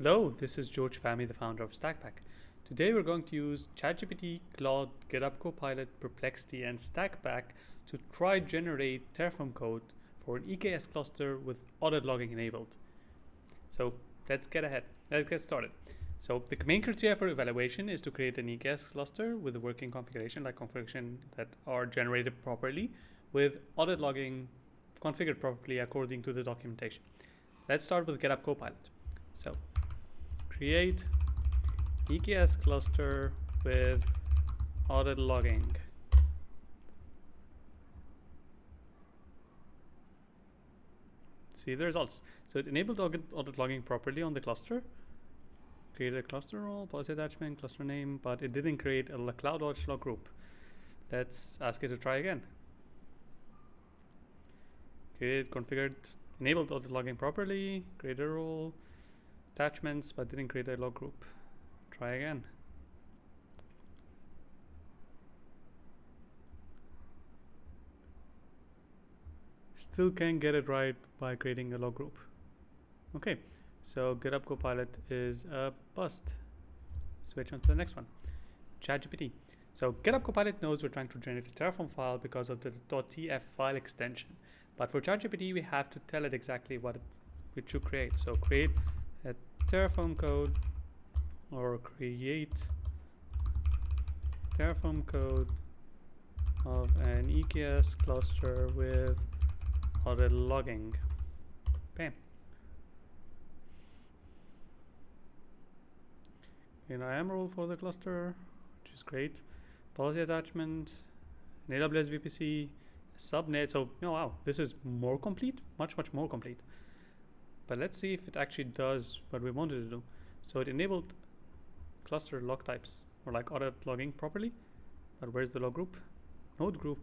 Hello, this is George Fahmy, the founder of Stakpak. Today we're going to use ChatGPT, Claude, GitHub Copilot, Perplexity, and Stakpak to try generate Terraform code for an EKS cluster with audit logging enabled. So let's get started. So the main criteria for evaluation is to create an EKS cluster with a working configuration, like configuration that are generated properly with audit logging configured properly according to the documentation. Let's start with GitHub Copilot. So create EKS cluster with audit logging. See the results. So it enabled audit logging properly on the cluster. Created a cluster role, policy attachment, cluster name, but it didn't create a Cloud watch log group. Let's ask it to try again. Created, configured, enabled audit logging properly, created a role, attachments, but didn't create a log group. Try again. Still can't get it right by creating a log group. Okay, so GitHub Copilot is a bust. Switch on to the next one. ChatGPT. So GitHub Copilot knows we're trying to generate a Terraform file because of the .tf file extension. But for ChatGPT, we have to tell it exactly what it should create. So create a Terraform code, or create Terraform code of an EKS cluster with audit logging. Bam. An IAM role for the cluster, which is great. Policy attachment, an AWS VPC, subnet. So, oh wow, this is more complete, much more complete. But let's see if it actually does what we wanted to do. So it enabled cluster log types, or like audit logging properly. But where's the log group? Node group,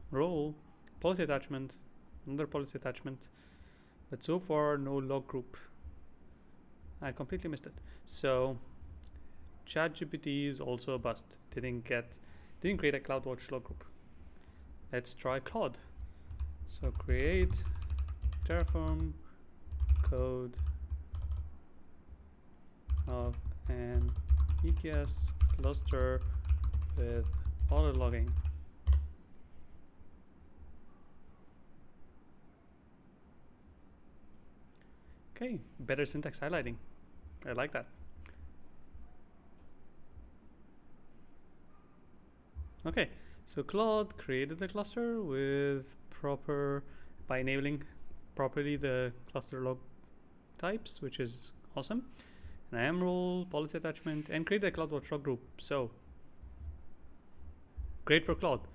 role, policy attachment, another policy attachment. But so far, no log group. I completely missed it. So ChatGPT is also a bust. Didn't create a CloudWatch log group. Let's try Claude. So create Terraform code of an EKS cluster with audit logging. Okay, better syntax highlighting. I like that. Okay, so Claude created the cluster with by enabling properly the cluster log types, which is awesome. An IAM role, policy attachment, and create a CloudWatch log group. So great for Claude.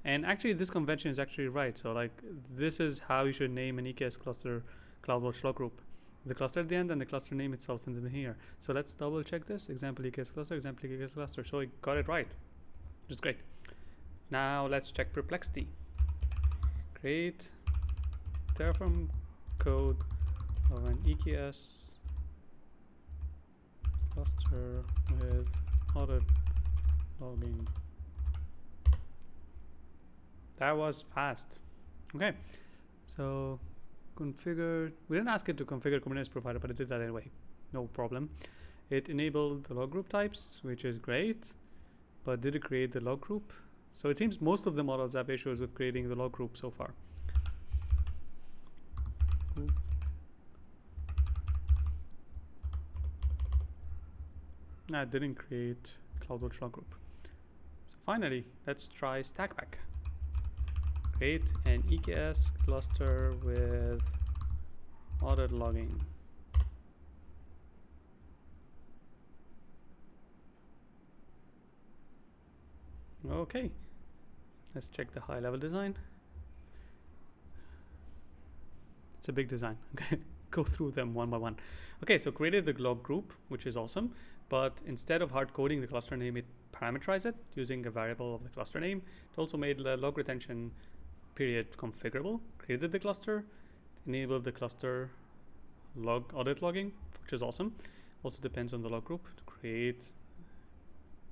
And actually this convention is actually right. So like this is how you should name an EKS cluster CloudWatch log group. The cluster at the end and the cluster name itself in the here. So let's double check this. Example EKS cluster, example EKS cluster. So it got it right, which is great. Now let's check Perplexity. Create Terraform code of an EKS cluster with audit logging. That was fast. Okay, so configured. We didn't ask it to configure Kubernetes provider, but it did that anyway. No problem. It enabled the log group types, which is great, but did it create the log group? So it seems most of the models have issues with creating the log group so far. It didn't create CloudWatch log group. So finally, let's try Stakpak. Create an EKS cluster with audit logging. Okay, let's check the high level design. It's a big design. Okay, go through them one by one. Okay, so created the log group, which is awesome. But instead of hard coding the cluster name, it parameterized it using a variable of the cluster name. It also made the log retention period configurable, created the cluster, enabled the cluster log audit logging, which is awesome. Also depends on the log group to create,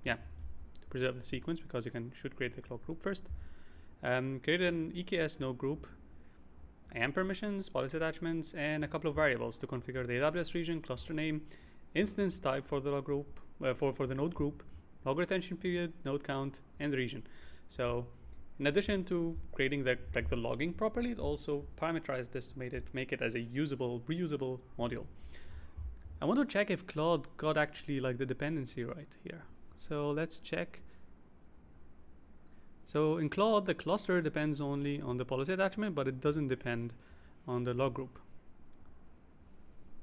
to preserve the sequence, because you should create the log group first. Create an EKS node group, IAM permissions, policy attachments, and a couple of variables to configure the AWS region, cluster name, instance type for the log group, for the node group, log retention period, node count, and region. So in addition to creating the logging properly, it also parameterized this to make it as a usable, reusable module. I want to check if Claude got actually like the dependency right here. So let's check. So in Claude, the cluster depends only on the policy attachment, but it doesn't depend on the log group,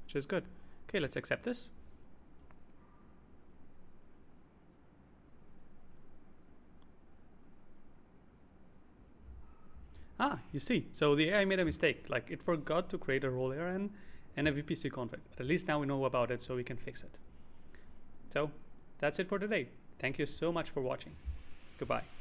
which is good. Okay, let's accept this. You see, so the AI made a mistake. Like it forgot to create a role ARN and a VPC config. But at least now we know about it, so we can fix it. So that's it for today. Thank you so much for watching. Goodbye.